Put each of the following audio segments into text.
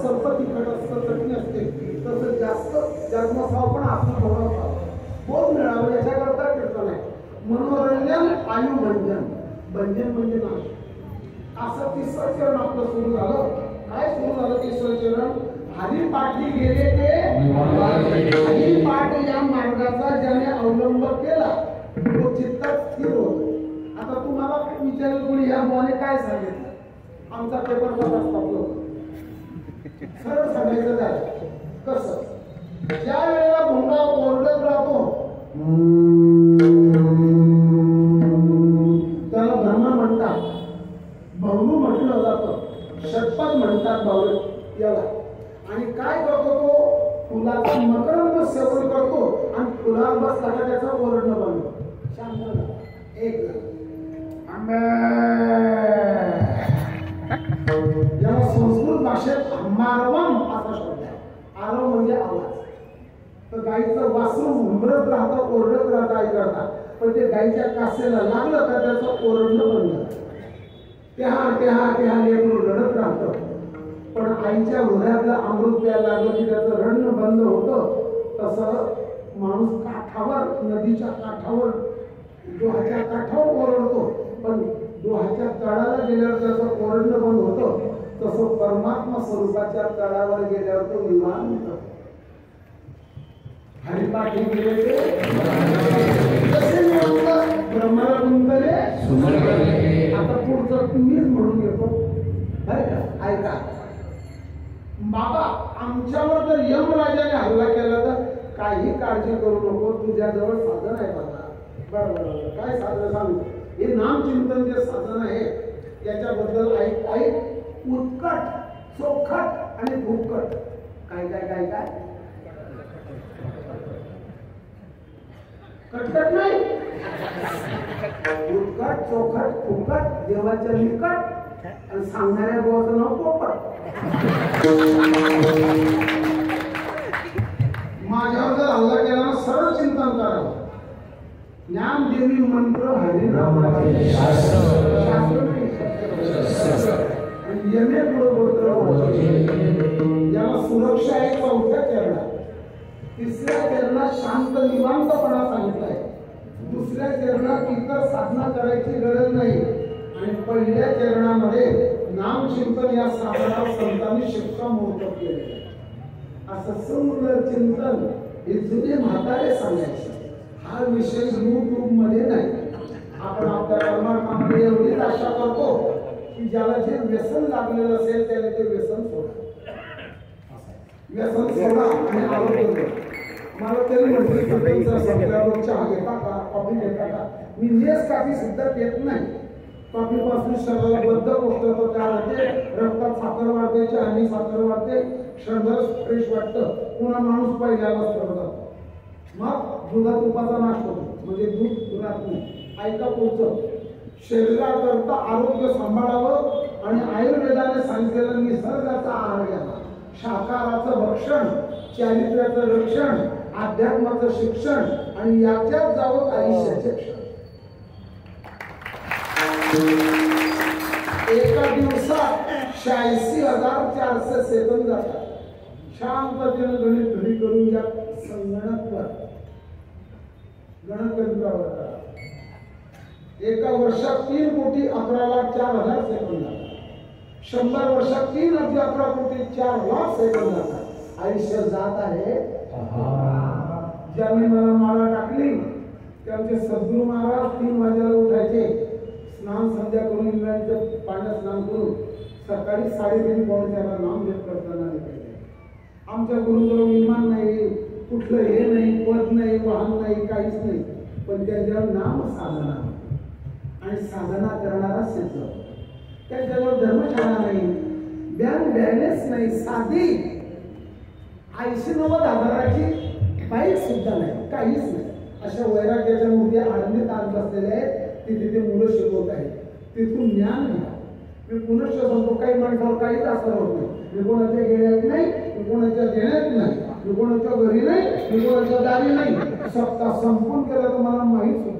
सर्प तिखट असतं, चटणी असते, तसं जास्त जन्मसाव पण आपण थोडं असावं, बोध मिळावं याच्याकरता कीर्तन आहे. मनोरंजन, आयुभंजन. भंजन म्हणजे नाश. असं तिसरं चरण आपलं सुरू झालं. काय सुरू झालं तिसरं चरण? हरिपाठी गेले ते हरिपाठ या मार्गाचा ज्याने अवलंब केला तो चित्तात स्थिर होतो. आता तुम्हाला विचारेल कोणी या मुलाने काय सांगितलं? आमचा पेपर कसा असतो सरळ सांगायचं झालं कसं? ज्या वेळेला भुंगा ओरडत राहतो त्याला ब्रह्मा म्हणतात, भवरू म्हटलं जातं, षटपद म्हणतात बावळ याला. आणि काय करतो तो? फुलाचा मकरंद सेवन करतो आणि फुलावर बसला का त्याचा ओरडणं बनतो. शांत एक याला संस्कृत भाषेत मारवम असा शब्द आहे. आरव म्हणजे आवाज. तर गाईचं वासरू हुंबरत राहतं, ओरडत राहतं आई करता, पण ते गाईच्या कासेला लागलं का त्याचं ओरडणं बंद झालं. त्या लेकरू रडत राहतं, पण आईच्या हृदयातलं अमृत प्यायला लागलं की त्याचं रडणं बंद होतं. तसं माणूस काठावर, नदीच्या काठावर, डोहाच्या काठावर ओरडतो, पण डोहाच्या तळाला गेल्यावर त्याचं ओरडणं बंद होतं. तसं परमात्मा स्वरूपाच्या तळावर गेल्यावर तो निवांत हरिपाठी गेले ते ब्रह्माला गुंतले. आता पुढचं तुम्हीच म्हणून घेतो बरं का? ऐका बाबा, आमच्यावर जर यमराजाने हल्ला केला तर काही काळजी करू नको, तुझ्याजवळ साधन आहे बाबा. बरोबर, काय साधन सांगू? हे नामचिंतन जे साधन आहे याच्याबद्दल ऐक. उत्कट, चोखट आणि फुकट. काय काय काय काय कटकट नाही, उत्कट, चोखट, फुकट, देवाच्या निकट आणि सांगणाऱ्या बोलाचं नाव पोपट. माझ्यावर जर हल्ला केला ना सरळ चिंतन करावं. ज्ञानदेवी मंत्र हरिनामाचे शास्त्र नाही, यमे पुढे बोलतो. याला सुरक्षा आहे चौथ्या चरणात. तिसऱ्या चरणात शांत निवांतपणा सांगितलाय. दुसऱ्या चरणात इतर साधना करायची गरज नाही. आणि पहिल्या चरणामध्ये नामचिंतन या साधनात संतांनी शिक्कामोर्तब केले. असं सुंदर चिंतन हे जुने म्हातारे सांगायचे. हा विषय युट्यूब मध्ये नाही. आपण आपल्या परमार्थामध्ये एवढीच आशा करतो की ज्याला जे व्यसन लागलेलं असेल त्याला ते व्यसन सोडा. व्यसन सोडा आणि आरोग्य घ्या. मला तरी म्हटलं की तुमचा सगळ्यावर चहा घेता का, कॉफी घेता का? मी नेस कॉफी सुद्धा पेत नाही. कॉफीपासून शरीराला बद्ध गोष्ट होतो, त्यामध्ये रक्तात साखर वाढते, चहानी साखर वाढते, शरीर फ्रेश वाटतं, पुन्हा माणूस पहिल्यालाच करत जातो. मग दुधात तुपाचा नाश होतो, म्हणजे दूध दुधात नाही. ऐका पुढचं, शरीराकरता आरोग्य सांभाळावं आणि आयुर्वेदाने सांगितलेलं निसर्गाचा आहार घ्यावा. शाकाहाराचं भक्षण, चारित्र्याचं रक्षण, अध्यात्माचं शिक्षण आणि याच्यात जावं आयुष्याचे क्षण. एका दिवसात 86,400 सेकंद जातात. शांततेने गणित घडी करून घ्या. संगणकवर गणकयंत्रावर करा. एका वर्षात 3,11,04,000 सेकंद जातात. 100 वर्षात 3,11,04,00,000 सेकंद जातात. आयुष्य जात आहे. ज्यांनी मला माळा टाकली त्यांचे सद्गुरू महाराज 3 वाजेला उठायचे, स्नान संध्या करून इंद्रायणीचं पाण्यात स्नान करून सकाळी 3:30 पावणेला नाम जप करताना निघाले. आमच्या गुरुजवळ विमान नाही, कुठलं हे नाही, पद नाही, वाहन नाही, काहीच नाही, पण त्याच्यावर नाम साधना आणि साधना करणारा सिद्ध. त्याच्यावर धर्मशाळा नाही, बँक बॅलन्स नाही, साधी 80-90 बाईक सुद्धा नाही, काहीच नाही. अशा वैराग्याच्या मूर्ती आनंदीत आणत असलेल्या आहेत. तिथे मुलं शिकवत आहेत. तिथून ज्ञान घ्या. मी पुनश्च सांगतो, काही माणसावर काहीच असर होत नाही. मी कोणाच्या घेण्यात नाही, मी कोणाच्या देण्यात नाही, मी कोणाच्या घरी नाही, मी कोणाच्या दारी नाही. सत्ता संपून केलं तर मला माहीत सुद्धा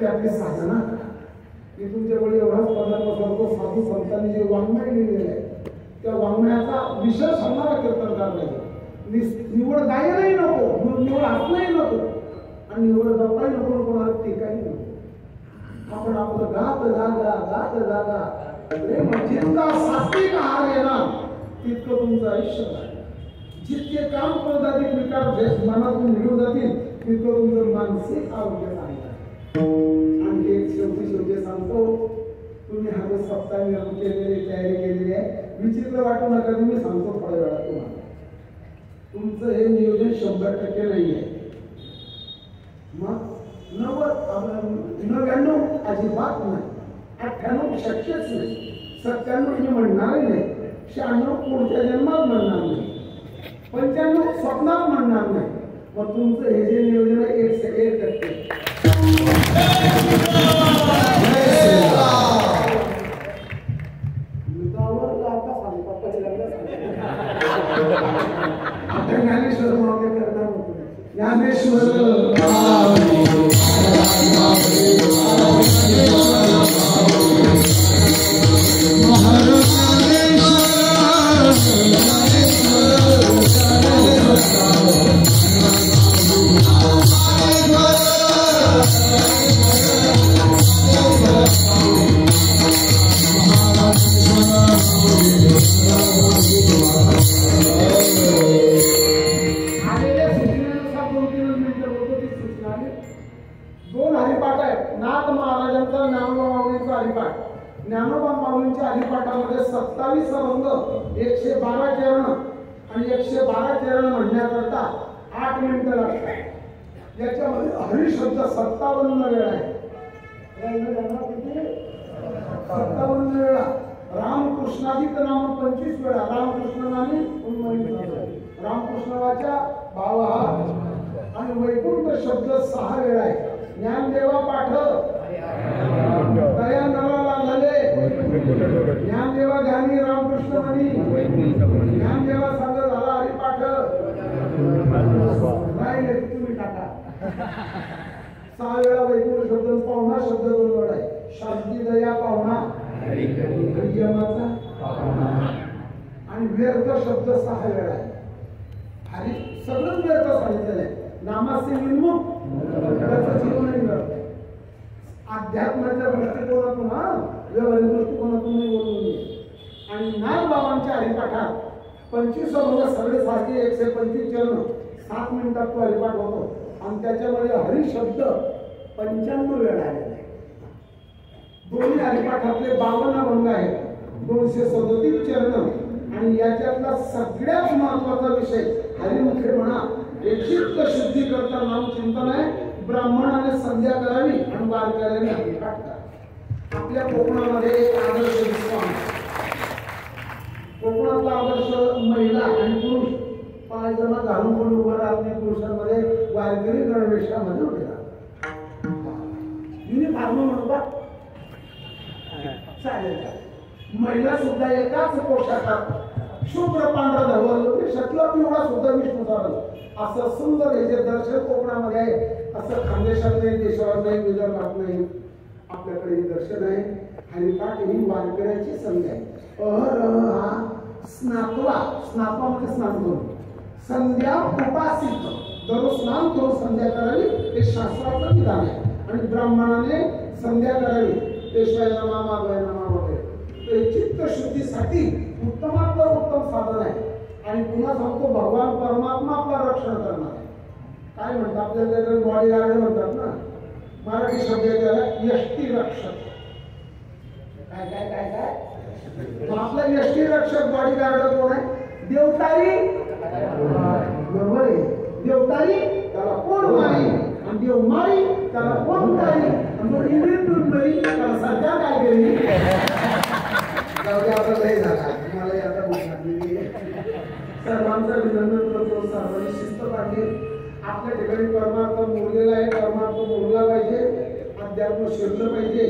आपली साधना मी तुमच्याकडे एवढाच पदार्थ करतो. साधू संतांनी जे वाङ्मय लिहिलेलं आहे त्या वाङ्मयाचा विशेष होणारा कीर्तनकार पाहिजे. निवड गायलाही नको, निवड असलंही नको आणि निवड गप्पाही नको, कोणाला टीकाही नको. आपण आपलं गात जागा जितका सात्विक आहार येणार तितकं तुमचं आयुष्य आहे. जितके काम क्रोधाधिक विकार मनातून निघून जातील तितकं तुमचं मानसिक आरोग्य आहे. आणखी एक शेवटी सांगतो, तुम्ही हा जो सप्ताह केलेली तयारी केलेली आहे, विचित्र वाटू नका. तुम्ही सांगतो थोड्या वेळात तुम्हाला, तुमचं हे नियोजन 100% नाही आहे. मग 99 अजिबात नाही, 98 शक्यच नाही, 97 मी म्हणणारही नाही, 96 पुढच्या जन्मात म्हणणार नाही, 95 स्वप्नात म्हणणार नाही. मग तुमचं हे जे नियोजन आहे 1% ज्ञानेश्वर मागे करणार होतो. ज्ञानेश्वर ज्ञानोबा माऊलींच्या हरिपाठामध्ये 27 अभंग, 112 चरण आणि 112 चरण म्हणण्याकरता 8 मिनिटं लागतात. याच्यामध्ये हरिशब्द 57 वेळा आहे. 57 वेळा. रामकृष्णाधिक नाम 25 वेळा. रामकृष्ण नामी रामकृष्णाच्या 52 आणि वैकुंठ शब्द 6 वेळा आहे. ज्ञानदेवा पाठ दया नराला झाले, ज्ञानदेवा ज्ञानी रामकृष्ण म्हणी, ज्ञानदेवा सांग झाला हरिपाठ राहिले तुम्ही टाका. 6 वेळा वैकुंठ शब्द, पाहुणा शब्द 2 वेळा आहे. शांती दया पाहुणा यमाचा आणि व्यर्थ शब्द 6 वेळा आहे. हरी सगळं व्यर्थ सांगितलेलं आहे. नामाचे विन्मुख त्याचं जीवनही व्यर्थ. अध्यात्माच्या दृष्टिकोनातून व्यवहारिक दृष्टिकोनातून नाही बोलून. आणि नागबाबांच्या हरिपाठात 25 अभंग सगळे सारखे 125 चरण 7 मिनिटात तो हरिपाठ होतो आणि त्याच्यामध्ये हरिशब्द 95 वेळा आलेला आहे. दोन्ही हरिपाठातले 52 अभंग आहेत, 237 चरण आणि याच्यातला सगळ्यात महत्वाचा विषय हरिमुखे म्हणा. चित्त शुद्धी करता नाम चिंतन आहे. ब्राह्मणाने संध्या करावी आणि वारकऱ्याने हरिपाठ करावे. आपल्या कोकणामध्ये एक आदर्श दिसतो. कोकणातला आदर्श महिला आणि पुरुष पायजमा घालून कोण उभं राहत नाही. पुरुषांमध्ये वारकरी गणवेशामध्ये उभे राहतात. युनिफॉर्म म्हणू का चालेल. महिला सुद्धा एकाच पोशाखात शुभ्र पांढरा धवल शक्य पिवळा सुद्धा विष्णू चालत असं सुंदर हे जे दर्शन कोकणामध्ये आहे. असं खानदेशात नाही, देशावर नाही, विदर्भात नाही. आपल्याकडे हे दर्शन आहे. हरिपाठ ही वारकऱ्याची संध्या आहे. हा स्नातवा, स्नातवा म्हणजे स्नान करून संध्या उपासित, दररोज स्नान करून संध्या करावी हे शास्त्राचं विधान आहे. आणि ब्राह्मणाने संध्या करावी, पेशवाय नमा माधवाय नमा वगैरे. ते चित्त शुद्धीसाठी उत्तमातलं उत्तम साधन आहे. आणि पुन्हा सांगतो, भगवान परमात्मा आपलं रक्षण करणार आहे. काय म्हणतात आपल्याला बॉडी गार्ड म्हणतात ना, मराठी शब्द त्याला यष्टी रक्षक. काय काय काय काय आपला यष्टी रक्षक बॉडी गार्ड कोण आहे? देवतारी. बरोबर आहे. देवतारी त्याला कोण मारी आणि देव मारी त्याला कोण तारी आणि इंद्रिय बरी त्याला सध्या काय केली. जाऊ आता लय झाला मला आता सर्वांचा विनंती करतो, सर्वांनी शिस्त पाहिजे. आपल्या ठिकाणी परमार्थ मोडलेला आहे, परमार्थ मोडला पाहिजे, अध्यात्म शिरलं पाहिजे.